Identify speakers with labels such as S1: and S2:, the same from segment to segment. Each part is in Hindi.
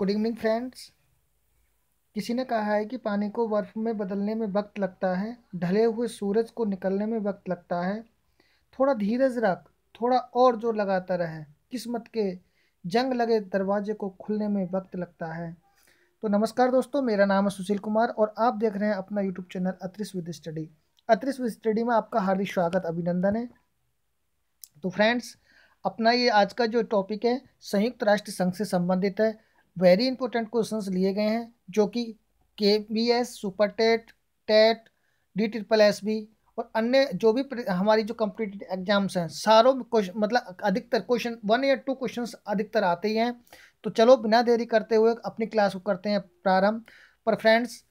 S1: Good evening friends. किसी ने कहा है कि पानी को बर्फ में बदलने में वक्त लगता है, ढले हुए सूरज को निकलने में वक्त लगता है। थोड़ा धीरज रख, थोड़ा और जोर लगाता रहे, किस्मत के जंग लगे दरवाजे को खुलने में वक्त लगता है। तो नमस्कार दोस्तों, मेरा नाम है सुशील कुमार और आप देख रहे हैं अपना यूट्यूब चैनल अत्रिस विद स्टडी। अत्रिस विद स्टडी में आपका हार्दिक स्वागत, अभिनंदन है। तो फ्रेंड्स, अपना ये आज का जो टॉपिक है संयुक्त राष्ट्र संघ से संबंधित है। वेरी इंपॉर्टेंट क्वेश्चंस लिए गए हैं जो कि KBS, super TET, TET, DSSB और अन्य जो भी हमारी जो कॉम्पिटिटिव एग्जाम्स हैं, सारों में क्वेश्चन मतलब अधिकतर क्वेश्चन 1 या 2 क्वेश्चंस अधिकतर आते ही हैं। तो चलो बिना देरी करते हुए अपनी क्लास को करते हैं प्रारंभ। पर फ्रेंड्स,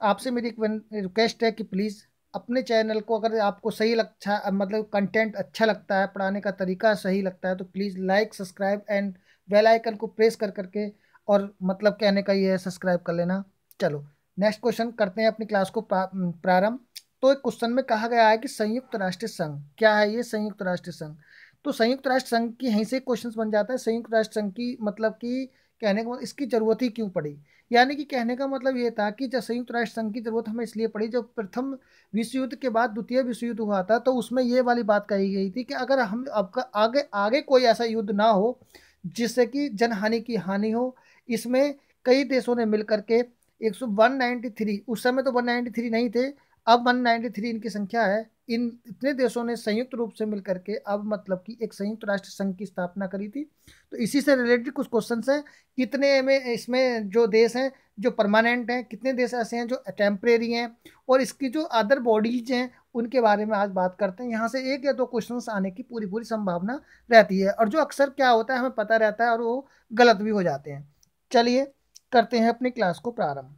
S1: आपसे मेरी रिक्वेस्ट है कि प्लीज़ अपने चैनल को, अगर आपको सही लगता मतलब कंटेंट अच्छा लगता है, पढ़ाने का तरीका सही लगता है, तो please like, subscribe and bell icon को प्रेस कर करके, और मतलब कहने का ये है सब्सक्राइब कर लेना। चलो नेक्स्ट क्वेश्चन करते हैं अपनी क्लास को प्रारंभ। तो एक क्वेश्चन में कहा गया है कि संयुक्त राष्ट्र संघ क्या है। ये संयुक्त राष्ट्र संघ, तो संयुक्त राष्ट्र संघ की यहीं से क्वेश्चन बन जाता है। संयुक्त राष्ट्र संघ की मतलब कि कहने का इसकी जरूरत ही क्यों पड़ी, यानी कि कहने का मतलब ये था कि जब संयुक्त राष्ट्र संघ की जरूरत हमें इसलिए पड़ी, जब प्रथम विश्व युद्ध के बाद द्वितीय विश्व युद्ध हुआ था, तो उसमें ये वाली बात कही गई थी कि अगर हम अब आगे आगे कोई ऐसा युद्ध ना हो जिससे कि जनहानि की हानि हो, इसमें कई देशों ने मिलकर के 193, उस समय तो 193 नहीं थे, अब 193 इनकी संख्या है। इन इतने देशों ने संयुक्त रूप से मिलकर के अब मतलब कि एक संयुक्त राष्ट्र संघ की स्थापना करी थी। तो इसी से रिलेटेड कुछ क्वेश्चंस हैं। कितने में इसमें जो देश हैं जो परमानेंट हैं, कितने देश ऐसे हैं जो टेम्परेरी हैं, और इसकी जो अदर बॉडीज हैं उनके बारे में आज बात करते हैं। यहाँ से 1 या 2 क्वेश्चंस आने की पूरी पूरी संभावना रहती है, और जो अक्सर क्या होता है हमें पता रहता है और वो गलत भी हो जाते हैं। चलिए करते हैं अपनी क्लास को प्रारंभ।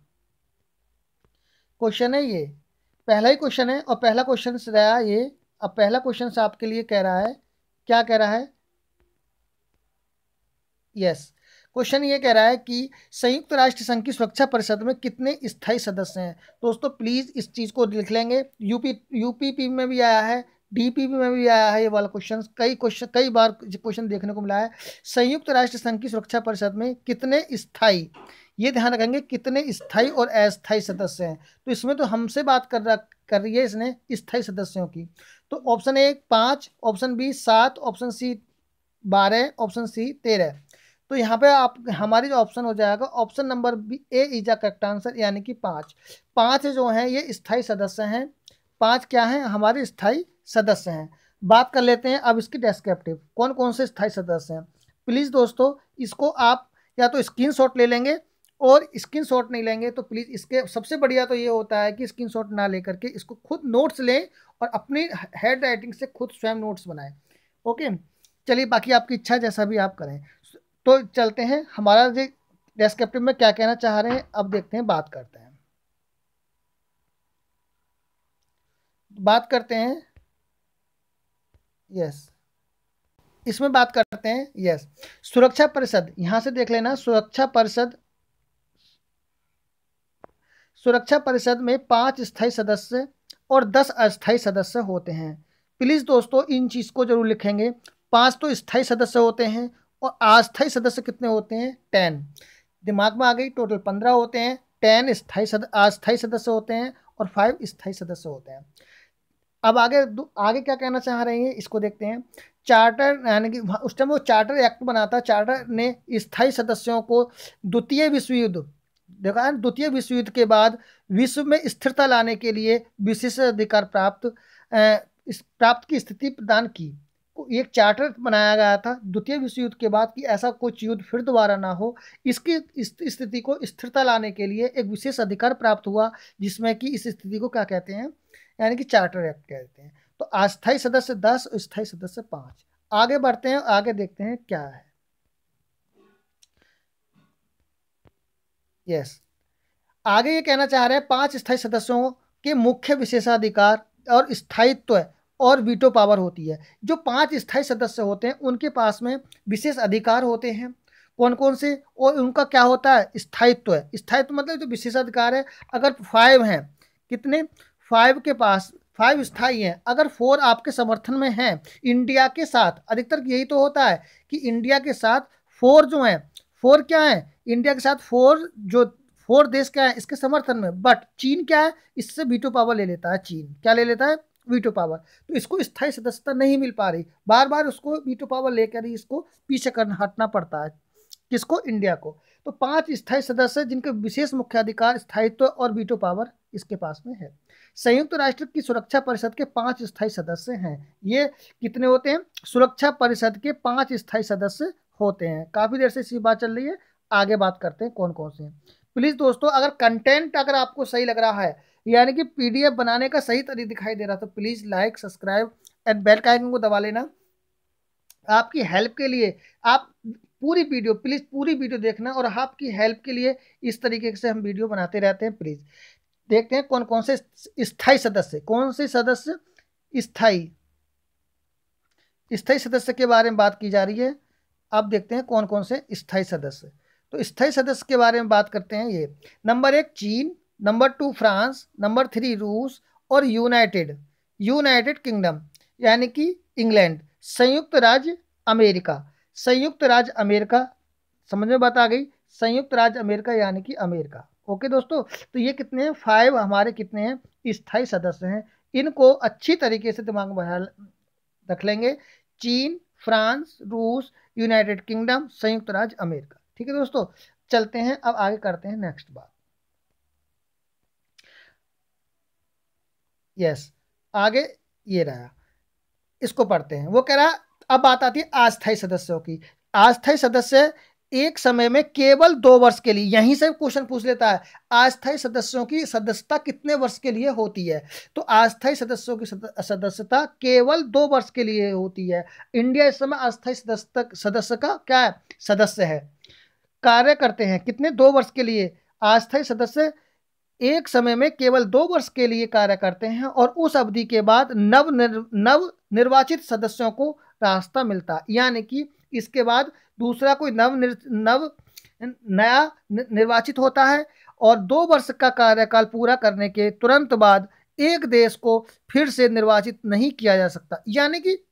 S1: क्वेश्चन है ये, पहला ही क्वेश्चन है, और पहला क्वेश्चन रहा ये। अब पहला क्वेश्चन आपके लिए कह रहा है, क्या कह रहा है? यस, क्वेश्चन ये कह रहा है कि संयुक्त राष्ट्र संघ की सुरक्षा परिषद में कितने स्थायी सदस्य हैं। दोस्तों प्लीज इस चीज को लिख लेंगे। यूपीपी में भी आया है, DPP में भी आया है ये वाला क्वेश्चन, कई बार क्वेश्चन देखने को मिला है। संयुक्त राष्ट्र संघ की सुरक्षा परिषद में कितने स्थायी, ये ध्यान रखेंगे, कितने स्थायी और अस्थायी सदस्य हैं। तो इसमें तो हमसे बात कर रही है इसने स्थायी सदस्यों की। तो option A 5, option B 7, option C 12, option C 13। तो यहाँ पे आप हमारी जो ऑप्शन हो जाएगा option number B, A is the correct answer, यानी कि 5। 5 जो हैं ये स्थायी सदस्य हैं। 5 क्या हैं? हमारे स्थायी सदस्य हैं। बात कर लेते हैं अब इसकी डेस्क्रिप्टिव, कौन कौन से स्थायी सदस्य हैं। प्लीज़ दोस्तों इसको आप या तो स्क्रीनशॉट ले लेंगे, और स्क्रीनशॉट नहीं लेंगे तो प्लीज़ इसके सबसे बढ़िया तो ये होता है कि स्क्रीनशॉट ना लेकर के इसको खुद नोट्स लें और अपनी हैंड राइटिंग से खुद स्वयं नोट्स बनाएं। ओके, चलिए बाकी आपकी इच्छा, जैसा भी आप करें। तो चलते हैं हमारा जो डेस्क्रिप्टिव में क्या कहना चाह रहे हैं, अब देखते हैं, बात करते हैं। यस, इसमें बात करते हैं। यस, सुरक्षा परिषद, यहां से देख लेना, सुरक्षा परिषद में 5 स्थायी सदस्य और 10 अस्थायी सदस्य होते हैं। प्लीज दोस्तों इन चीज को जरूर लिखेंगे। 5 तो स्थायी सदस्य होते हैं, और अस्थायी सदस्य कितने होते हैं? 10। दिमाग में आ गई, टोटल 15 होते हैं। 10 अस्थायी सदस्य होते हैं और 5 स्थायी सदस्य होते हैं। अब आगे आगे क्या कहना चाह रहे हैं इसको देखते हैं। चार्टर, यानी कि उस टाइम वो चार्टर एक्ट बना था, चार्टर ने स्थायी सदस्यों को द्वितीय विश्व युद्ध, देखा है, द्वितीय विश्व युद्ध के बाद विश्व में स्थिरता लाने के लिए विशेष अधिकार प्राप्त की स्थिति प्रदान की। एक चार्टर बनाया गया था द्वितीय विश्व युद्ध के बाद कि ऐसा कुछ युद्ध फिर दोबारा ना हो, इसकी स्थिति को स्थिरता लाने के लिए एक विशेष अधिकार प्राप्त हुआ, जिसमें कि इस स्थिति को क्या कहते हैं, यानी कि चार्टर एक्ट कहते हैं। तो अस्थायी सदस्य 10, स्थायी सदस्य 5। आगे बढ़ते हैं, आगे देखते हैं क्या है। यस, आगे ये कहना चाह रहे हैं 5 स्थायी सदस्यों के मुख्य विशेषाधिकार और स्थायित्व और वीटो पावर होती है। जो 5 स्थायी सदस्य होते हैं उनके पास में विशेष अधिकार होते हैं, कौन कौन से, और उनका क्या होता है? स्थायित्व है। स्थायित्व मतलब जो विशेषाधिकार है, अगर 5 हैं, कितने? 5 के पास 5 स्थायी हैं, अगर 4 आपके समर्थन में हैं, इंडिया के साथ अधिकतर यही तो होता है कि इंडिया के साथ 4 जो हैं, 4 क्या है, इंडिया के साथ 4 देश क्या है इसके समर्थन में, बट चीन क्या है, इससे वीटो पावर ले लेता है। चीन क्या ले लेता है, वीटो पावर। तो इसको स्थायी सदस्यता नहीं मिल पा रही, बार बार उसको वीटो पावर लेकर ही इसको पीछे करना हटना पड़ता है। किसको, इंडिया को। तो 5 स्थायी सदस्य जिनके विशेष मुख्याधिकार, स्थायित्व और वीटो पावर इसके पास में है। संयुक्त राष्ट्र की सुरक्षा परिषद के 5 स्थायी सदस्य हैं। ये कितने होते हैं, सुरक्षा परिषद के 5 स्थायी सदस्य होते हैं। काफी देर से इसी बात चल रही है, आगे बात करते हैं कौन कौन से हैं। प्लीज दोस्तों, अगर कंटेंट अगर आपको सही लग रहा है, यानी कि पीडीएफ बनाने का सही तरीका दिखाई दे रहा, तो please like, subscribe and bell का आइकन को दबा लेना। आपकी हेल्प के लिए आप पूरी वीडियो, प्लीज पूरी वीडियो देखना, और आपकी हेल्प के लिए इस तरीके से हम वीडियो बनाते रहते हैं। प्लीज देखते हैं कौन कौन से स्थायी सदस्य, कौन से सदस्य स्थायी सदस्य के बारे में बात की जा रही है। अब देखते हैं कौन कौन से स्थायी सदस्य। तो स्थायी सदस्य के बारे में बात करते हैं। ये नंबर 1 चीन, नंबर 2 फ्रांस, नंबर 3 रूस और यूनाइटेड किंगडम यानी कि इंग्लैंड, संयुक्त राज्य अमेरिका, संयुक्त राज्य अमेरिका, समझ में बात आ गई, संयुक्त राज्य अमेरिका यानी कि अमेरिका। ओके दोस्तों, तो ये कितने हैं, 5 हमारे कितने हैं, स्थायी सदस्य हैं। इनको अच्छी तरीके से दिमाग में रख लेंगे, चीन, फ्रांस, रूस, यूनाइटेड किंगडम, संयुक्त राज्य अमेरिका। ठीक है दोस्तों, चलते हैं अब आगे करते हैं नेक्स्ट बात। यस, आगे ये रहा, इसको पढ़ते हैं। वो कह रहा, अब बात आती है अस्थायी सदस्यों की। अस्थायी सदस्य एक समय में केवल 2 वर्ष के लिए, यहीं से क्वेश्चन पूछ लेता है, अस्थायी सदस्यों की सदस्यता कितने वर्ष के लिए होती है। तो अस्थायी सदस्यों की सदस्यता केवल 2 वर्ष के लिए होती है। इंडिया इस समय अस्थायी सदस्य का क्या है, सदस्य है। कार्य करते हैं कितने, 2 वर्ष के लिए। अस्थायी सदस्य एक समय में केवल 2 वर्ष के लिए कार्य करते हैं, और उस अवधि के बाद नव निर्वाचित सदस्यों को रास्ता मिलता है। यानी कि इसके बाद दूसरा कोई नया निर्वाचित होता है, और 2 वर्ष का कार्यकाल पूरा करने के तुरंत बाद एक देश को फिर से निर्वाचित नहीं किया जा सकता। यानी कि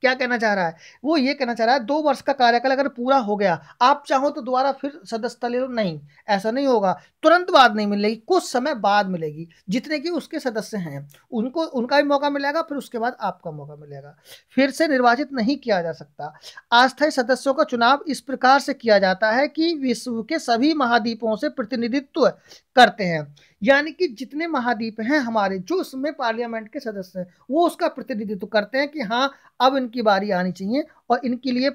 S1: क्या कहना चाह रहा है, वो ये कहना चाह रहा है 2 वर्ष का कार्यकाल अगर पूरा हो गया, आप चाहो तो दोबारा फिर सदस्यता ले लो, नहीं, ऐसा नहीं होगा। तुरंत बाद नहीं मिलेगी, कुछ समय बाद मिलेगी। जितने कि उसके सदस्य हैं उनको, उनका भी मौका मिलेगा, फिर उसके बाद आपका मौका मिलेगा। फिर से निर्वाचित नहीं किया जा सकता। अस्थायी सदस्यों का चुनाव इस प्रकार से किया जाता है कि विश्व के सभी महाद्वीपों से प्रतिनिधित्व करते हैं। यानी कि जितने महाद्वीप हैं हमारे, जो उसमें पार्लियामेंट के सदस्य हैं, वो उसका प्रतिनिधित्व करते हैं कि हाँ अब इनकी बारी आनी चाहिए, और इनके लिए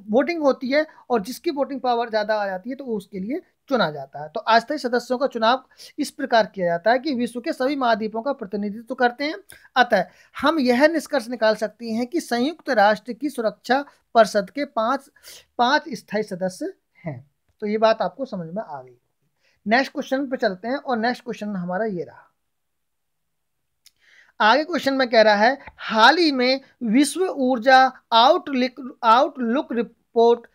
S1: वोटिंग होती है, और जिसकी वोटिंग पावर ज़्यादा आ जाती है तो उसके लिए चुना जाता है। तो अस्थायी सदस्यों का चुनाव इस प्रकार किया जाता है कि विश्व के सभी महाद्वीपों का प्रतिनिधित्व करते हैं। अतः हम यह निष्कर्ष निकाल सकते हैं कि संयुक्त राष्ट्र की सुरक्षा परिषद के 5 स्थायी सदस्य हैं। तो ये बात आपको समझ में आ गई। नेक्स्ट क्वेश्चन पे चलते हैं, और नेक्स्ट क्वेश्चन हमारा ये रहा। आगे क्वेश्चन में कह रहा है, हाल ही में विश्व ऊर्जा आउटलुक रिपोर्ट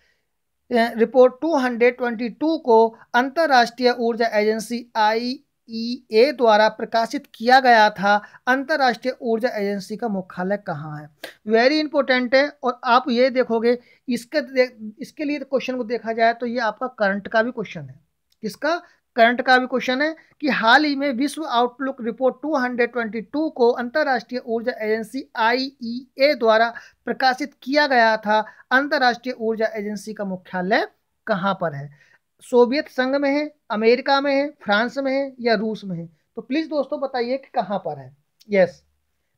S1: 222 को अंतरराष्ट्रीय ऊर्जा एजेंसी IEA द्वारा प्रकाशित किया गया था। अंतरराष्ट्रीय ऊर्जा एजेंसी का मुख्यालय कहाँ है। वेरी इंपॉर्टेंट है, और आप ये देखोगे इसके लिए क्वेश्चन को देखा जाए तो ये आपका करंट का भी क्वेश्चन है। किसका, करंट का भी क्वेश्चन है कि हाल ही में विश्व आउटलुक रिपोर्ट 222 को अंतरराष्ट्रीय ऊर्जा एजेंसी IEA द्वारा प्रकाशित किया गया था। अंतरराष्ट्रीय ऊर्जा एजेंसी का मुख्यालय कहाँ पर है, सोवियत संघ में है, अमेरिका में है, फ्रांस में है, या रूस में है। तो प्लीज दोस्तों बताइए कि कहाँ पर है। यस,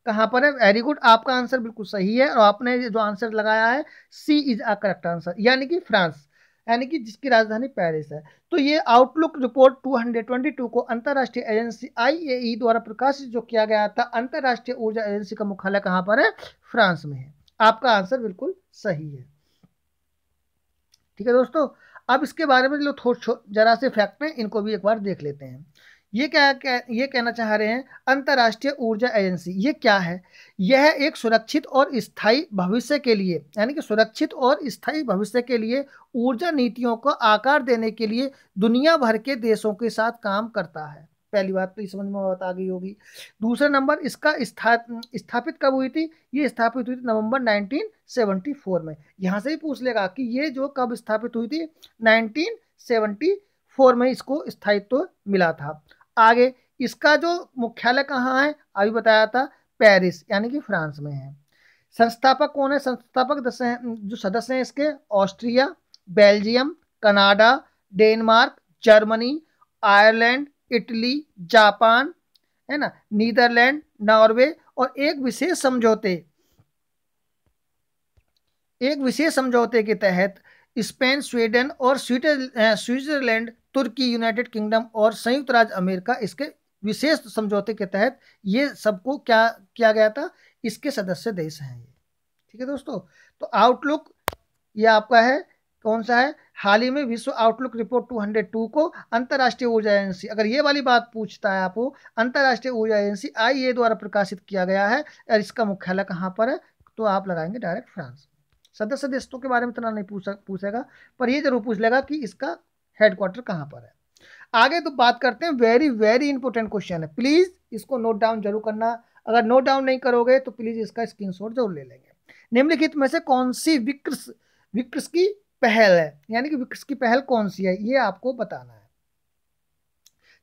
S1: कहाँ पर है, वेरी गुड, आपका आंसर बिल्कुल सही है, और आपने जो आंसर लगाया है C is a correct answer, यानी कि फ्रांस, यानी कि जिसकी राजधानी पेरिस है। तो ये आउटलुक रिपोर्ट 222 को अंतरराष्ट्रीय एजेंसी IEA द्वारा प्रकाशित जो किया गया था, अंतरराष्ट्रीय ऊर्जा एजेंसी का मुख्यालय कहाँ पर है, फ्रांस में है। आपका आंसर बिल्कुल सही है। ठीक है दोस्तों, अब इसके बारे में जो जरा से फैक्ट है इनको भी एक बार देख लेते हैं। ये कहना चाह रहे हैं, अंतरराष्ट्रीय ऊर्जा एजेंसी ये क्या है। यह एक सुरक्षित और स्थायी भविष्य के लिए, यानी कि सुरक्षित और स्थायी भविष्य के लिए ऊर्जा नीतियों को आकार देने के लिए दुनिया भर के देशों के साथ काम करता है। पहली बात तो इस समझ में बात आ गई होगी। दूसरा नंबर, इसका स्थापित कब हुई थी? ये स्थापित हुई थी नवंबर 1974 में। यहाँ से ही पूछ लेगा कि ये जो कब स्थापित हुई थी, 1974 में इसको स्थायित्व मिला था। आगे, इसका जो मुख्यालय कहाँ है? अभी बताया था, पेरिस यानी कि फ्रांस में है। संस्थापक कौन है? संस्थापक जो सदस्य हैं इसके, Austria, Belgium, Canada, Denmark, Germany, Ireland, Italy, Japan, है ना, नीदरलैंड, नॉर्वे, और एक विशेष समझौते के तहत स्पेन, स्वीडन और स्विट्जरलैंड, तुर्की, यूनाइटेड किंगडम और संयुक्त राज्य अमेरिका इसके विशेष समझौते के तहत ये सबको क्या किया गया था? इसके सदस्य देश हैं ये। ठीक है दोस्तों, तो आउटलुक ये आपका है, कौन सा है? हाल ही में विश्व आउटलुक रिपोर्ट 202 को अंतर्राष्ट्रीय ऊर्जा एजेंसी, अगर ये वाली बात पूछता है आपको, अंतर्राष्ट्रीय ऊर्जा एजेंसी IEA द्वारा प्रकाशित किया गया है। और इसका मुख्यालय कहाँ पर है? तो आप लगाएंगे डायरेक्ट फ्रांस। सदस्य देशों के बारे में इतना नहीं पूछेगा, पर ये जरूर पूछ लेगा कि इसका हेडक्वार्टर कहाँ पर है। आगे तो बात करते हैं, वेरी वेरी इंपॉर्टेंट क्वेश्चन है, प्लीज इसको नोट डाउन जरूर करना। अगर नोट डाउन नहीं करोगे तो प्लीज इसका स्क्रीनशॉट जरूर ले लेंगे। निम्नलिखित में से कौन सी विक्रस की पहल है, यानी कि विक्रस की पहल कौन सी है, ये आपको बताना है।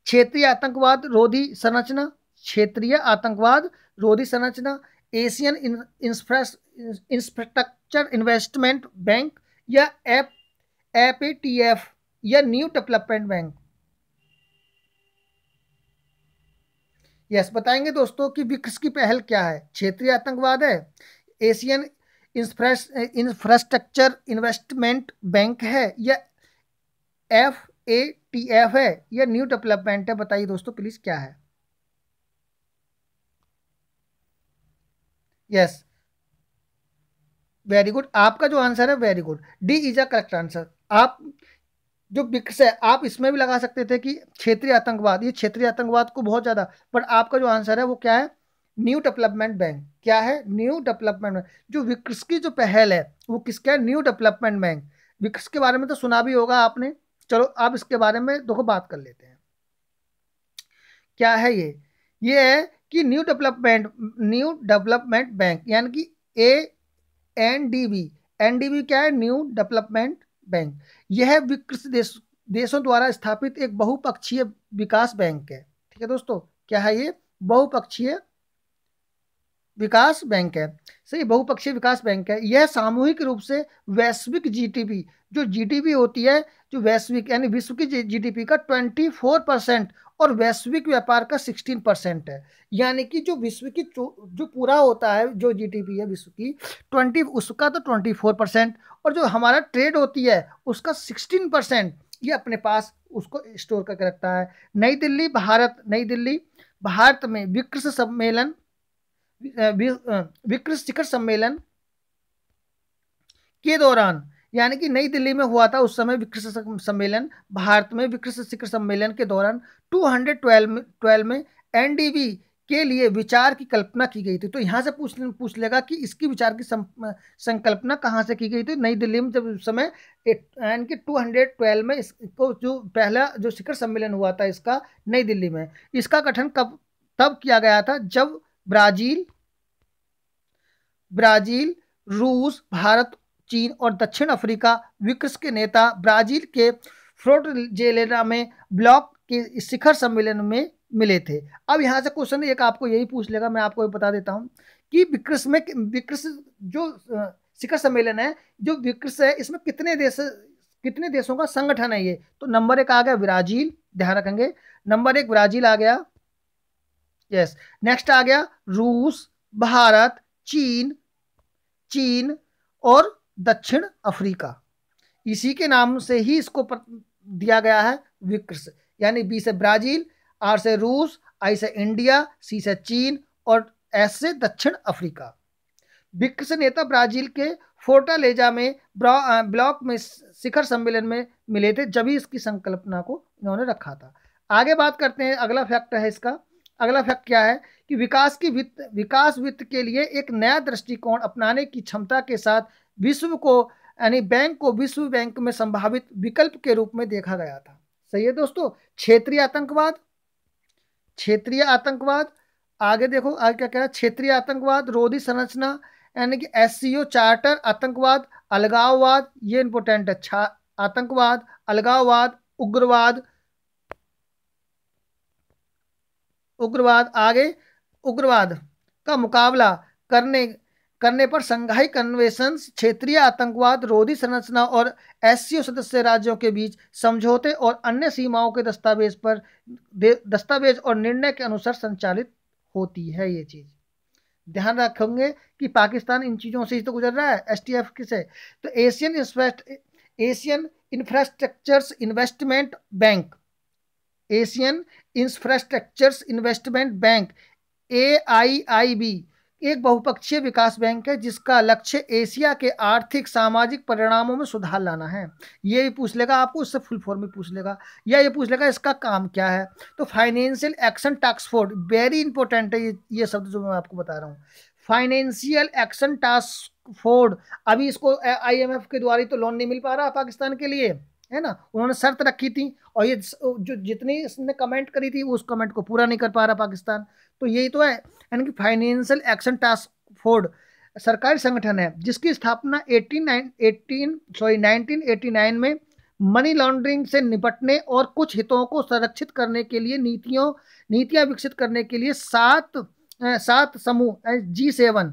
S1: क्षेत्रीय आतंकवाद रोधी संरचना, क्षेत्रीय आतंकवाद रोधी संरचना, एशियन इंफ्रास्ट्रक्चर इन्वेस्टमेंट बैंक, या FATF, या न्यू डेवलपमेंट बैंक। यस, बताएंगे दोस्तों कि विक्रस की पहल क्या है? क्षेत्रीय आतंकवाद है, एशियन इंफ्रास्ट्रक्चर इन्वेस्टमेंट बैंक है, या FATF है, या न्यू डेवलपमेंट है? बताइए दोस्तों प्लीज क्या है? यस, वेरी गुड, आपका जो आंसर है very good, D is a correct answer. आप जो विक्रस है, आप इसमें भी लगा सकते थे कि क्षेत्रीय आतंकवाद, ये क्षेत्रीय आतंकवाद को बहुत ज्यादा, पर आपका जो आंसर है वो क्या है? New development bank. क्या है? New development bank. जो विक्रस की जो पहल है वो किसका है? New development bank. विक्रस के बारे में तो सुना भी होगा आपने, चलो अब इसके बारे में देखो बात कर लेते हैं। क्या है ये है कि न्यू डेवलपमेंट बैंक, यानी कि NDB क्या है? New development bank. यह विकसित देशों द्वारा स्थापित एक बहुपक्षीय विकास बैंक है। ठीक है दोस्तों, क्या है ये? बहुपक्षीय विकास बैंक है। सही, बहुपक्षीय विकास बैंक है। यह सामूहिक रूप से वैश्विक जीडीपी, जो जीडीपी होती है, जो वैश्विक यानी विश्व की जीडीपी का 24% और वैश्विक व्यापार का 16% है। यानी कि जो विश्व की जो पूरा होता है, जो जीडीपी है विश्व की 20, उसका तो 24%, और जो हमारा ट्रेड होती है उसका 16% ये अपने पास उसको स्टोर करके रखता है। नई दिल्ली भारत में विक्रस शिखर सम्मेलन के दौरान, यानी कि नई दिल्ली में हुआ था उस समय विक्रस सम्मेलन, भारत में विक्रस शिखर सम्मेलन के दौरान 212 में NDB के लिए विचार की कल्पना की गई थी। तो यहाँ से पूछ लेगा कि इसकी विचार की संकल्पना कहाँ से की गई थी? नई दिल्ली में, जब उस समय यानी कि 212 में इसको जो पहला जो शिखर सम्मेलन हुआ था इसका नई दिल्ली में, इसका गठन तब किया गया था जब ब्राजील, रूस, भारत, चीन और दक्षिण अफ्रीका विक्रस के नेता ब्राजील के फोर्टजेलेरा में ब्लॉक के शिखर सम्मेलन में मिले थे। अब यहाँ से क्वेश्चन एक आपको यही पूछ लेगा, मैं आपको बता देता हूँ कि विक्रस जो शिखर सम्मेलन है, जो विक्रस है, इसमें कितने देशों का संगठन है ये? तो नंबर 1 आ गया ब्राजील, ध्यान रखेंगे, नंबर 1 ब्राजील आ गया। यस, नेक्स्ट आ गया रूस, भारत, चीन और दक्षिण अफ्रीका। इसी के नाम से ही इसको दिया गया है विक्रस, यानी बी से ब्राजील, आर से रूस, आई से इंडिया, सी से चीन और एस से दक्षिण अफ्रीका। विक्रस नेता ब्राजील के फोर्टालेजा में ब्लॉक में शिखर सम्मेलन में मिले थे, जब ही इसकी संकल्पना को इन्होंने रखा था। आगे बात करते हैं, अगला फैक्ट है इसका। अगला फैक्ट क्या है कि विकास वित्त के लिए एक नया दृष्टिकोण अपनाने की क्षमता के साथ विश्व को यानी बैंक को विश्व बैंक में संभावित विकल्प के रूप में देखा गया था। सही है दोस्तों, क्षेत्रीय आतंकवाद, क्षेत्रीय आतंकवाद। आगे देखो आगे क्या कह रहा है, क्षेत्रीय आतंकवाद, रोधी संरचना यानी कि एससीओ चार्टर, आतंकवाद, अलगाववाद, ये इंपॉर्टेंट है, आतंकवाद, अलगाववाद, उग्रवाद, उग्रवाद। आगे उग्रवाद का मुकाबला करने करने पर संघाई कन्वेंशन, क्षेत्रीय आतंकवाद, रोधी संरचना और एससीओ सदस्य राज्यों के बीच समझौते और अन्य सीमाओं के दस्तावेज और निर्णय के अनुसार संचालित होती है। ये चीज ध्यान रखेंगे कि पाकिस्तान इन चीजों से ही तो गुजर रहा है, एसटीएफ किसे, तो Asian infrastructures investment bank, Asian infrastructures investment bank AIIB एक बहुपक्षीय विकास बैंक है जिसका लक्ष्य एशिया के आर्थिक सामाजिक परिणामों में सुधार लाना है। ये भी पूछ लेगा आपको, उससे फुल फॉर्म भी पूछ लेगा, या ये पूछ लेगा इसका काम क्या है। तो financial action task force, very important है ये शब्द जो मैं आपको बता रहा हूँ, फाइनेंशियल एक्शन टास्क फोर्स। अभी इसको IMF के द्वारा तो लोन नहीं मिल पा रहा पाकिस्तान के लिए, है ना, उन्होंने शर्त रखी थी और ये जो जितनी इसने कमेंट करी थी उस कमेंट को पूरा नहीं कर पा रहा पाकिस्तान। तो यही तो है, यानी कि फाइनेंशियल एक्शन टास्क फोर्स सरकारी संगठन है जिसकी स्थापना 1989 में मनी लॉन्ड्रिंग से निपटने और कुछ हितों को संरक्षित करने के लिए नीतियां विकसित करने के लिए सात समूह G7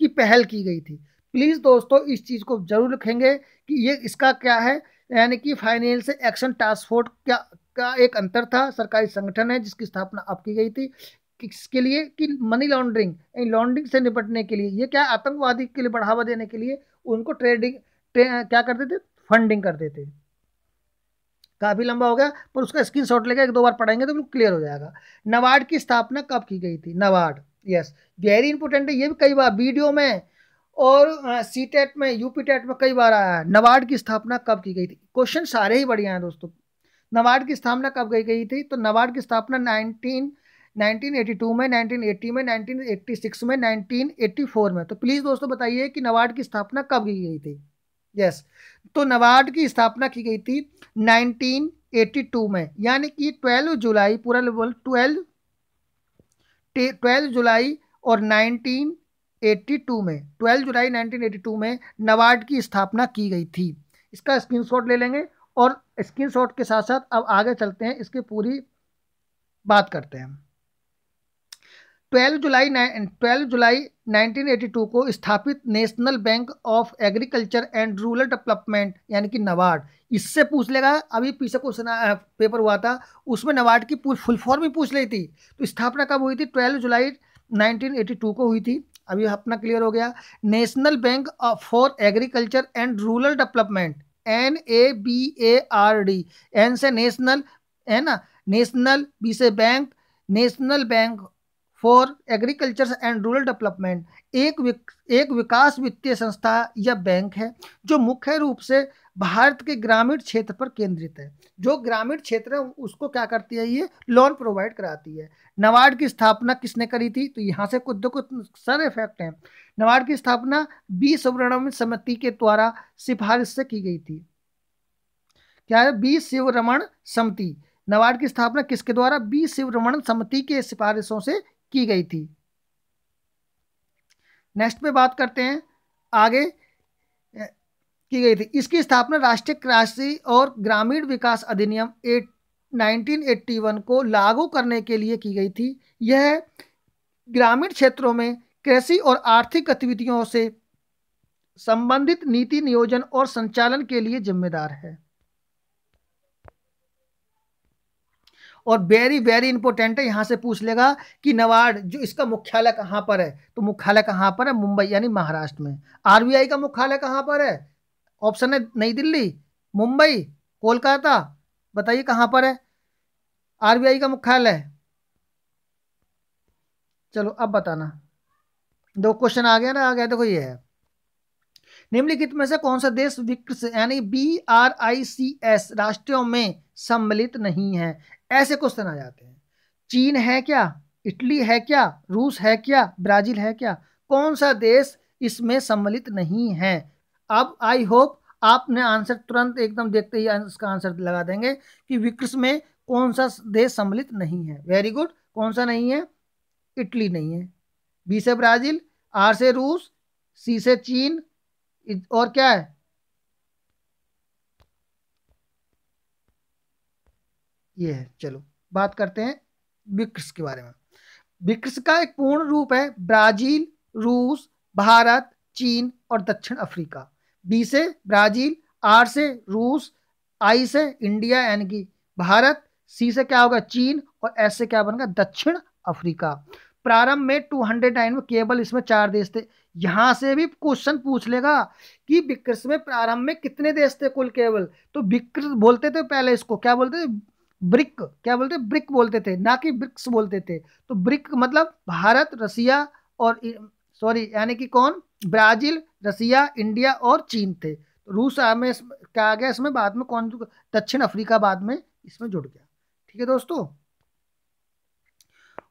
S1: की पहल की गई थी। प्लीज दोस्तों इस चीज को जरूर लिखेंगे कि ये इसका क्या है, यानी कि फाइनेंशियल एक्शन टास्क फोर्स का एक अंतर था, सरकारी संगठन है जिसकी स्थापना अब की गई थी किसके लिए, कि मनी लॉन्ड्रिंग से निपटने के लिए, ये क्या आतंकवादी के लिए बढ़ावा देने के लिए उनको क्या करते थे, फंडिंग करते थे। काफी लंबा हो गया पर उसका स्क्रीनशॉट लेकर एक दो बार पढ़ेंगे तो बिल्कुल क्लियर हो जाएगा। नबार्ड की स्थापना कब की गई थी, नबार्ड, यस वेरी इंपॉर्टेंट है, ये भी कई बार वीडियो में और CTET में, UP-TET में कई बार आया है। नबार्ड की स्थापना कब की गई थी, क्वेश्चन सारे ही बढ़िया हैं दोस्तों। नबार्ड की स्थापना कब की गई थी, तो नबार्ड की स्थापना 1982 में, 1980 में, 1986 में, 1984 में। तो प्लीज दोस्तों बताइए कि नबार्ड की स्थापना कब की गई थी। यस, तो नबार्ड की स्थापना की गई थी 1982 में, यानी कि 12 जुलाई, पूरा लेवल 12 जुलाई और 1982 में, 12 जुलाई 1982 में नबार्ड की स्थापना की गई थी। इसका स्क्रीनशॉट ले लेंगे और स्क्रीनशॉट के साथ साथ अब आगे चलते हैं, इसकी पूरी बात करते हैं। 12 जुलाई 1982 को स्थापित national bank of agriculture and Rural development यानी कि नबार्ड, इससे पूछ लेगा, अभी पीछे क्वेश्चन पेपर हुआ था उसमें नबार्ड की फुल फॉर्म ही पूछ ली थी। तो स्थापना कब हुई थी, 12 जुलाई 1982 को हुई थी। अभी अपना क्लियर हो गया। National Bank for Agriculture and Rural Development, NABARD, N से नेशनल है ना, नेशनल, बी से bank, National Bank for Agriculture and Rural Development एक विकास वित्तीय संस्था या बैंक है जो मुख्य रूप से भारत के ग्रामीण क्षेत्र पर केंद्रित है। जो ग्रामीण क्षेत्र है उसको क्या करती है, ये लोन प्रोवाइड कराती है। नबार्ड की स्थापना किसने करी थी, तो यहाँ से कुछ सारे फैक्ट हैं। नबार्ड की स्थापना बी शिवरमण समिति के द्वारा सिफारिश से की गई थी। क्या है, बी शिवरमण समिति। नबार्ड की स्थापना किसके द्वारा, बी शिवरमण समिति के सिफारिशों से की गई थी। नेक्स्ट पे बात करते हैं, आगे की गई थी। इसकी स्थापना राष्ट्रीय कृषि और ग्रामीण विकास अधिनियम 1981 को लागू करने के लिए की गई थी। यह ग्रामीण क्षेत्रों में कृषि और आर्थिक गतिविधियों से संबंधित नीति नियोजन और संचालन के लिए जिम्मेदार है। और वेरी वेरी इंपॉर्टेंट है, यहां से पूछ लेगा कि नबार्ड जो इसका मुख्यालय कहां पर है, तो मुख्यालय कहां पर है, मुंबई यानी महाराष्ट्र में। RBI का मुख्यालय कहां पर है, ऑप्शन है नई दिल्ली, मुंबई, कोलकाता, बताइए कहां पर है RBI का मुख्यालय। चलो अब बताना, दो क्वेश्चन आ गया ना, आ गया, देखो ये है, निम्नलिखित में से कौन सा देश ब्रिक्स यानी BRICS राष्ट्रों में सम्मिलित नहीं है। ऐसे क्वेश्चन आ जाते हैं। चीन है क्या, इटली है क्या, रूस है क्या, ब्राजील है क्या, कौन सा देश इसमें सम्मिलित नहीं है। अब आई होप आपने आंसर तुरंत एकदम देखते ही इसका आंसर लगा देंगे कि ब्रिक्स में कौन सा देश सम्मिलित नहीं है। वेरी गुड, कौन सा नहीं है? इटली नहीं है। बी से ब्राजील, आर से रूस, सी से चीन, और क्या है? ये है। चलो बात करते हैं ब्रिक्स के बारे में। ब्रिक्स का एक पूर्ण रूप है ब्राजील, रूस, भारत, चीन और दक्षिण अफ्रीका। बी से ब्राजील, आर से रूस, आई से इंडिया यानी कि भारत, सी से क्या होगा? चीन, और एस से क्या बनेगा? दक्षिण अफ्रीका। प्रारंभ में 209 में केवल इसमें 4 देश थे। यहां से भी क्वेश्चन पूछ लेगा कि ब्रिक्स में प्रारंभ में कितने देश थे कुल केवल। तो ब्रिक्स बोलते थे पहले, इसको क्या बोलते थे? ब्रिक, क्या बोलते? ब्रिक बोलते थे, ना कि ब्रिक्स बोलते थे। तो ब्रिक मतलब भारत, रसिया और सॉरी यानी कि कौन? ब्राजील, रसिया, इंडिया और चीन थे। रूस में क्या आ गया इसमें बाद में? कौन? दक्षिण अफ्रीका बाद में इसमें जुड़ गया। ठीक है दोस्तों।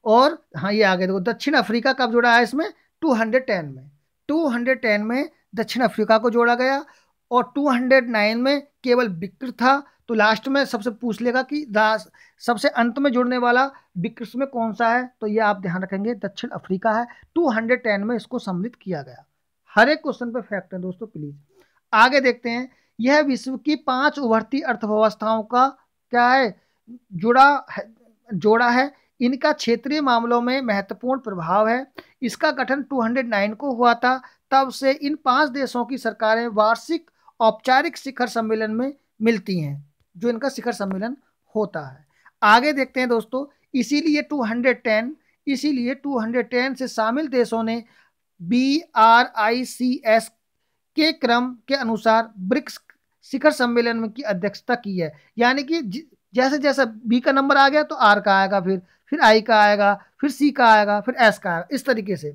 S1: और हाँ ये आ गया देखो, दक्षिण अफ्रीका कब जुड़ा है इसमें? 210 में। 210 में दक्षिण अफ्रीका को जोड़ा गया, और 209 में केवल ब्रिक्स था। तो लास्ट में सबसे पूछ लेगा कि सबसे अंत में जुड़ने वाला ब्रिक्स में कौन सा है? तो ये आप ध्यान रखेंगे, दक्षिण अफ्रीका है। 210 में इसको सम्मिलित किया गया। हर एक क्वेश्चन पे फैक्ट है दोस्तों, प्लीज। आगे देखते हैं। यह विश्व की 5 उभरती अर्थव्यवस्थाओं का क्या है? जुड़ा है, जोड़ा है। इनका क्षेत्रीय मामलों में महत्वपूर्ण प्रभाव है। इसका गठन 209 को हुआ था। तब से इन 5 देशों की सरकारें वार्षिक औपचारिक शिखर सम्मेलन में मिलती हैं, जो इनका शिखर सम्मेलन होता है। आगे देखते हैं दोस्तों। इसीलिए 210 से शामिल देशों ने BRICS के क्रम के अनुसार ब्रिक्स शिखर सम्मेलन की अध्यक्षता की है। यानी कि जैसे जैसे बी का नंबर आ गया तो आर का आएगा, फिर आई का आएगा, फिर सी का आएगा, फिर एस का आएगा, इस तरीके से,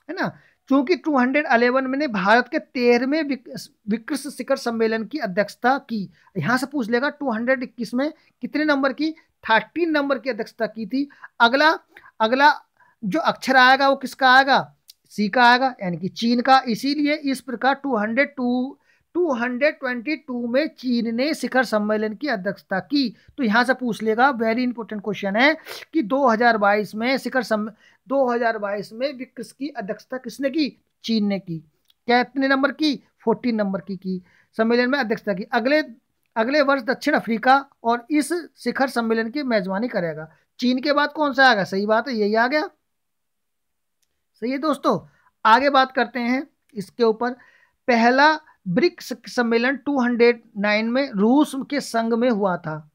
S1: है ना। चूंकि 211 में ने भारत के 13वें ब्रिक्स शिखर सम्मेलन की अध्यक्षता की। यहां से पूछ लेगा 221 में कितने नंबर की? 13 नंबर की अध्यक्षता की थी। अगला अगला जो अक्षर आएगा वो किसका आएगा? सी का आएगा, यानी कि चीन का। इसीलिए इस प्रकार 222 में चीन ने शिखर सम्मेलन की अध्यक्षता की। तो यहां से पूछ लेगा, वेरी इंपॉर्टेंट क्वेश्चन है कि 2022 में 2022 में ब्रिक्स की अध्यक्षता किसने की? चीन ने की। कितने नंबर की? 14 नंबर की सम्मेलन में अध्यक्षता की। अगले अगले वर्ष दक्षिण अफ्रीका और इस शिखर सम्मेलन की मेजबानी करेगा। चीन के बाद कौन सा आएगा? सही बात है, यही आ गया। सही है दोस्तों। आगे बात करते हैं इसके ऊपर। पहला ब्रिक्स सम्मेलन 209 में रूस के संग में हुआ था।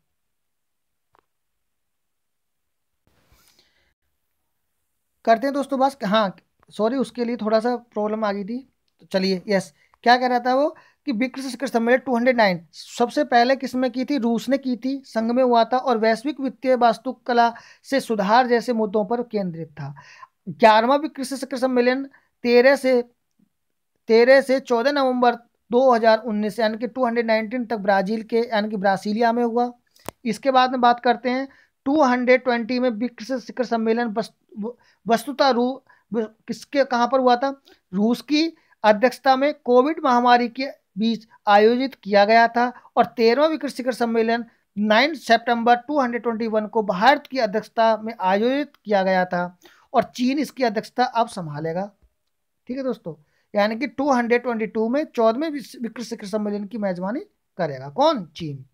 S1: करते हैं दोस्तों बस। हाँ सॉरी, उसके लिए थोड़ा सा प्रॉब्लम आ गई थी। तो चलिए, यस, क्या कह रहा था वो कि ब्रिक्स शिखर सम्मेलन 209 सबसे पहले किसमें की थी? रूस ने की थी, संघ में हुआ था, और वैश्विक वित्तीय वास्तुकला से सुधार जैसे मुद्दों पर केंद्रित था। 11वां ब्रिक्स शिखर सम्मेलन 13 से 14 नवंबर 2019 यानी कि 219 तक ब्राजील के यानी कि ब्रासीलिया में हुआ। इसके बाद में बात करते हैं 220 में ब्रिक्स शिखर सम्मेलन वस्तुतः किसके कहां पर हुआ था? रूस की अध्यक्षता में कोविड महामारी के बीच आयोजित किया गया था। और 13वां ब्रिक्स शिखर सम्मेलन 9 सितंबर 221 को भारत की अध्यक्षता में आयोजित किया गया था, और चीन इसकी अध्यक्षता अब संभालेगा। ठीक है दोस्तों, यानी कि 222 में 14वें ब्रिक्स शिखर सम्मेलन की मेजबानी करेगा कौन? चीन।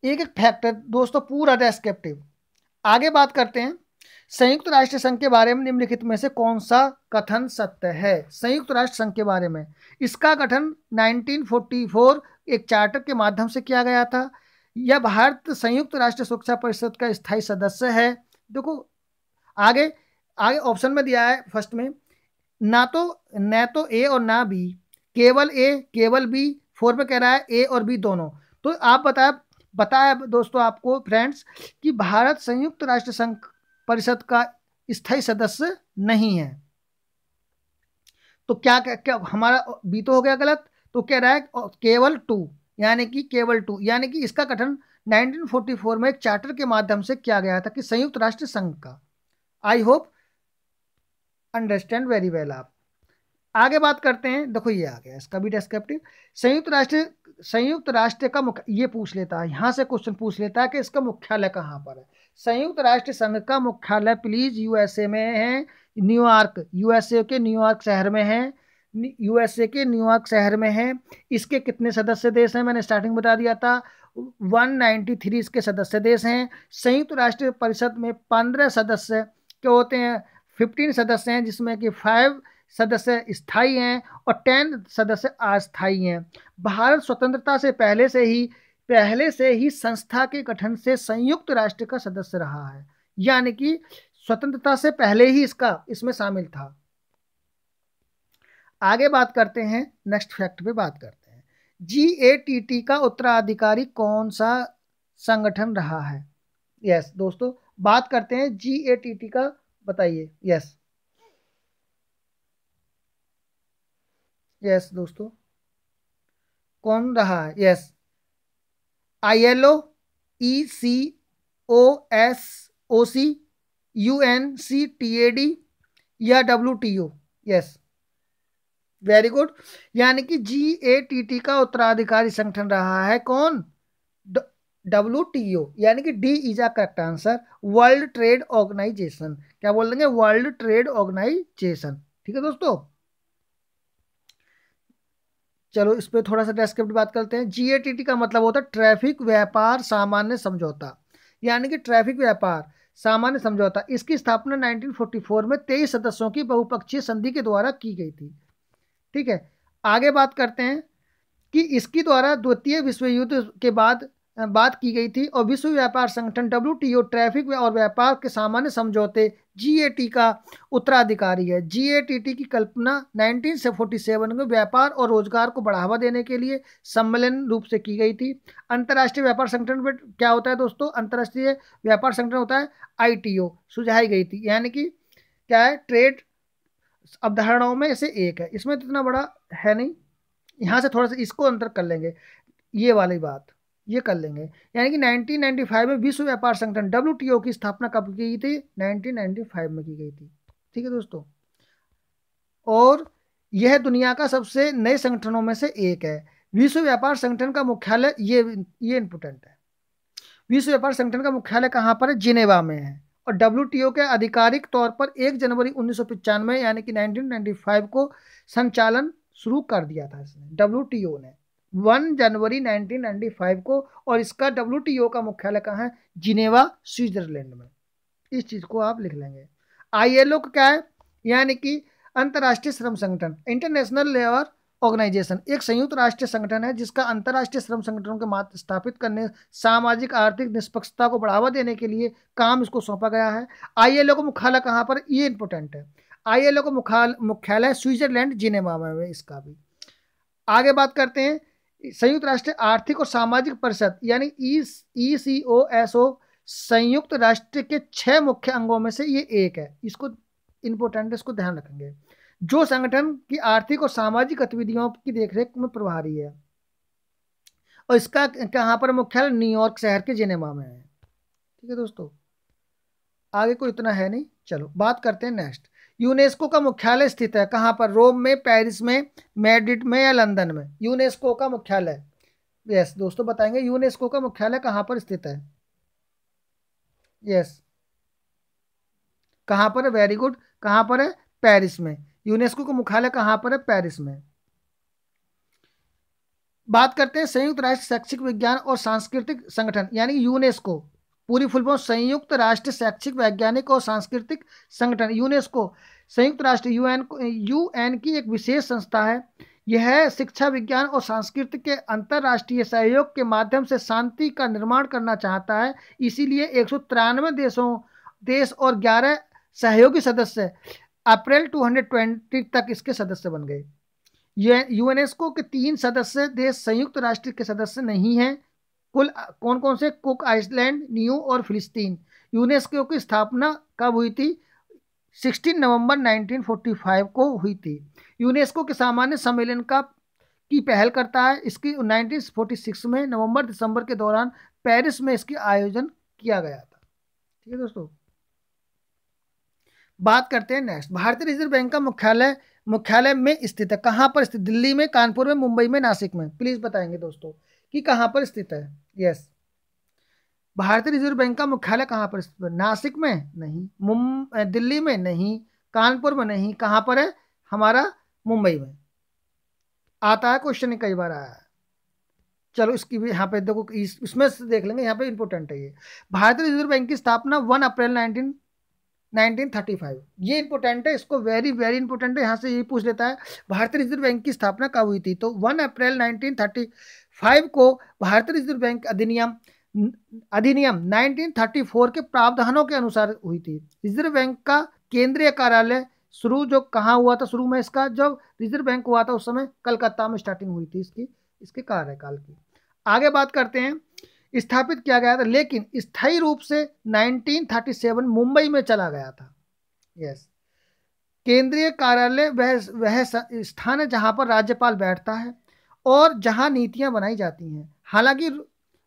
S1: एक एक फैक्टर दोस्तों पूरा डेस्क्रिप्टिव। आगे बात करते हैं संयुक्त राष्ट्र संघ के बारे में निम्नलिखित में से कौन सा कथन सत्य है? संयुक्त राष्ट्र संघ के बारे में, इसका गठन 1944 एक चार्टर के माध्यम से किया गया था। यह भारत संयुक्त राष्ट्र सुरक्षा परिषद का स्थायी सदस्य है। देखो आगे आगे ऑप्शन में दिया है फर्स्ट में, ना तो ए और ना बी, केवल ए केवल बी। 4 में कह रहा है ए और बी दोनों। तो आप बताया दोस्तों आपको फ्रेंड्स कि भारत संयुक्त राष्ट्र संघ परिषद का स्थायी सदस्य नहीं है। तो क्या हमारा बी तो हो गया गलत। तो कह रहा है केवल 2, यानी कि केवल 2, यानी कि इसका गठन 1944 में एक चार्टर के माध्यम से किया गया था कि संयुक्त राष्ट्र संघ का। I hope understand very well आप। आगे बात करते हैं, देखो ये आ गया इसका भी डेस्क्रिप्टिव। संयुक्त राष्ट्र का मुख्य, ये पूछ लेता है, यहाँ से क्वेश्चन पूछ लेता है कि इसका मुख्यालय कहाँ पर है। संयुक्त राष्ट्र संघ का मुख्यालय प्लीज यूएसए में है, न्यूयॉर्क, यूएसए के न्यूयॉर्क शहर में है, यूएसए के न्यूयॉर्क शहर में है। इसके कितने सदस्य देश हैं, मैंने स्टार्टिंग बता दिया था, 193 इसके सदस्य देश हैं। संयुक्त राष्ट्र परिषद में 15 सदस्य क्या होते हैं, 15 सदस्य हैं, जिसमें कि 5 सदस्य स्थायी हैं और 10 सदस्य अस्थायी हैं। भारत स्वतंत्रता से पहले से ही संस्था के गठन से संयुक्त राष्ट्र का सदस्य रहा है, यानी कि स्वतंत्रता से पहले ही इसमें शामिल था। आगे बात करते हैं, नेक्स्ट फैक्ट पे बात करते हैं। GATT का उत्तराधिकारी कौन सा संगठन रहा है? यस दोस्तों, बात करते हैं GATT का, बताइए। यस दोस्तों, कौन रहा है? यस, ILO, ECOSOC, UNCTAD या WTO? Yes, very good. यानी कि GATT का उत्तराधिकारी संगठन रहा है कौन? WTO, यानी कि D is a correct answer, World Trade Organization. क्या बोल देंगे? World Trade Organization. ठीक है दोस्तों, चलो इस पे थोड़ा सा डेस्क्रिप्ट बात करते हैं। GATT का मतलब होता है ट्रैफिक व्यापार सामान्य समझौता, यानी कि ट्रैफिक व्यापार सामान्य समझौता। इसकी स्थापना 1944 में 23 सदस्यों की बहुपक्षीय संधि के द्वारा की गई थी। ठीक है, आगे बात करते हैं कि इसकी द्वारा द्वितीय विश्व युद्ध के बाद बात की गई थी, और विश्व व्यापार संगठन WTO ट्रैफिक और व्यापार के सामान्य समझौते GATT का उत्तराधिकारी है। GATT की कल्पना 1947 में व्यापार और रोजगार को बढ़ावा देने के लिए सम्मेलन रूप से की गई थी। अंतर्राष्ट्रीय व्यापार संगठन में क्या होता है दोस्तों? अंतर्राष्ट्रीय व्यापार संगठन होता है ITO, सुझाई गई थी, यानी कि क्या है, ट्रेड अवधारणाओं में से एक है। इसमें तो इतना बड़ा है नहीं, यहाँ से थोड़ा सा इसको अंतर कर लेंगे, ये वाली बात ये कर लेंगे। यानी कि 1995 में विश्व व्यापार संगठन WTO की स्थापना कब की गई थी? 1995 में की गई थी। ठीक है दोस्तों, और यह दुनिया का सबसे नए संगठनों में से एक है। विश्व व्यापार संगठन का मुख्यालय, ये इंपोर्टेंट है, विश्व व्यापार संगठन का मुख्यालय कहाँ पर है? जिनेवा में है। और WTO के आधिकारिक तौर पर 1 जनवरी 1995 यानी कि 1995 को संचालन शुरू कर दिया था इसने, WTO ने 1 जनवरी 1995 को। और इसका WTO का मुख्यालय कहाँ है? जिनेवा, स्विट्जरलैंड में। इस चीज को आप लिख लेंगे। ILO का क्या है? यानी कि अंतर्राष्ट्रीय श्रम संगठन, इंटरनेशनल लेबर ऑर्गेनाइजेशन, एक संयुक्त राष्ट्रीय संगठन है जिसका अंतर्राष्ट्रीय श्रम संगठनों के माध्यम स्थापित करने, सामाजिक आर्थिक निष्पक्षता को बढ़ावा देने के लिए काम इसको सौंपा गया है। ILO का मुख्यालय कहाँ पर? ये इंपोर्टेंट है, ILO का मुख्यालय स्विट्जरलैंड, जिनेवा में इसका भी। आगे बात करते हैं, संयुक्त राष्ट्र आर्थिक और सामाजिक परिषद यानी ECOSO संयुक्त राष्ट्र के 6 मुख्य अंगों में से ये एक है। इसको इंपोर्टेंट, इसको ध्यान रखेंगे, जो संगठन की आर्थिक और सामाजिक गतिविधियों की देखरेख में प्रभारी है। और इसका कहाँ पर मुख्यालय? न्यूयॉर्क शहर के जिनेवा में है। ठीक है दोस्तों, आगे कोई इतना है नहीं। चलो बात करते हैं नेक्स्ट। यूनेस्को का मुख्यालय स्थित है कहाँ पर? रोम में, पेरिस में, मैड्रिड में या लंदन में? यूनेस्को का मुख्यालय, यस दोस्तों बताएंगे, यूनेस्को का मुख्यालय कहाँ पर स्थित है? यस, कहाँ पर है? वेरी गुड, कहाँ पर है? पेरिस में। यूनेस्को का मुख्यालय कहाँ पर है? पेरिस में। बात करते हैं संयुक्त राष्ट्र शैक्षिक विज्ञान और सांस्कृतिक संगठन यानी यूनेस्को, पूरी फुल फॉर्म संयुक्त राष्ट्र शैक्षिक वैज्ञानिक और सांस्कृतिक संगठन। यूनेस्को संयुक्त राष्ट्र UN की एक विशेष संस्था है। यह शिक्षा, विज्ञान और संस्कृति के अंतर्राष्ट्रीय सहयोग के माध्यम से शांति का निर्माण करना चाहता है। इसीलिए 193 देश और 11 सहयोगी सदस्य अप्रैल 2020 तक इसके सदस्य बन गए। यूनेस्को के 3 सदस्य देश संयुक्त राष्ट्र के सदस्य नहीं हैं। कुल कौन कौन से? कुक आइलैंड, न्यू और फिलिस्तीन। यूनेस्को की स्थापना कब हुई थी? 16 नवंबर 1945 को हुई थी। यूनेस्को के सामान्य सम्मेलन की पहल करता है। इसकी 1946 में नवंबर दिसंबर के दौरान पेरिस में इसकी आयोजन किया गया था। ठीक है दोस्तों, बात करते हैं नेक्स्ट। भारतीय रिजर्व बैंक का मुख्यालय मुख्यालय में स्थित है। कहाँ पर स्थित? दिल्ली में, कानपुर में, मुंबई में, नासिक में? प्लीज बताएंगे दोस्तों कि कहाँ पर स्थित है। यस, भारतीय रिजर्व बैंक का मुख्यालय कहाँ पर स्थित है? नासिक में नहीं, दिल्ली में नहीं, कानपुर में नहीं, कहाँ पर है? हमारा मुंबई में। आता है क्वेश्चन, कई बार आया है। चलो इसकी भी यहाँ पे देखो, इसमें से देख लेंगे, यहाँ पे इंपॉर्टेंट है ये। भारतीय रिजर्व बैंक की स्थापना 1 अप्रैल 1935। ये इंपॉर्टेंट है, इसको वेरी वेरी इंपॉर्टेंट है, यहाँ से ये पूछ लेता है भारतीय रिजर्व बैंक की स्थापना कब हुई थी। तो 1 अप्रैल 1935 को भारतीय रिजर्व बैंक अधिनियम 1934 के प्रावधानों के अनुसार हुई थी। रिजर्व बैंक का केंद्रीय कार्यालय शुरू जो कहाँ हुआ था, शुरू में इसका जब रिजर्व बैंक हुआ था उस समय कलकत्ता में स्टार्टिंग हुई थी इसके कार्यकाल की। आगे बात करते हैं, स्थापित किया गया था लेकिन स्थायी रूप से 1937 मुंबई में चला गया था। यस, केंद्रीय कार्यालय वह स्थान है जहां पर राज्यपाल बैठता है और जहां नीतियां बनाई जाती हैं। हालांकि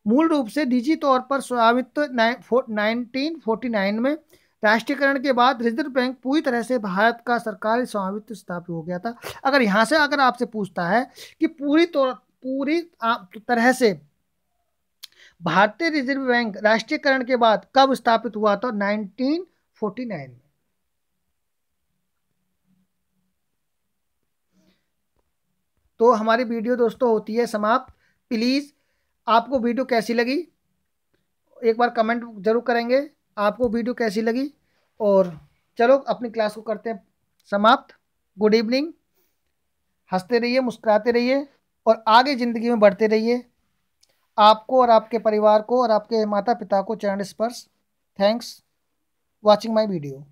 S1: मूल रूप से निजी तौर पर स्वामित्व 1949 में राष्ट्रीयकरण के बाद रिजर्व बैंक पूरी तरह से भारत का सरकारी स्वामित्व स्थापित हो गया था। अगर यहाँ से अगर आपसे पूछता है कि पूरी तरह से भारतीय रिजर्व बैंक राष्ट्रीयकरण के बाद कब स्थापित हुआ, तो 1949 में। तो हमारी वीडियो दोस्तों होती है समाप्त। प्लीज आपको वीडियो कैसी लगी एक बार कमेंट जरूर करेंगे, आपको वीडियो कैसी लगी। और चलो अपनी क्लास को करते हैं समाप्त। गुड इवनिंग, हंसते रहिए, मुस्कुराते रहिए और आगे ज़िंदगी में बढ़ते रहिए। आपको और आपके परिवार को और आपके माता पिता को चरण स्पर्श। Thanks watching my video.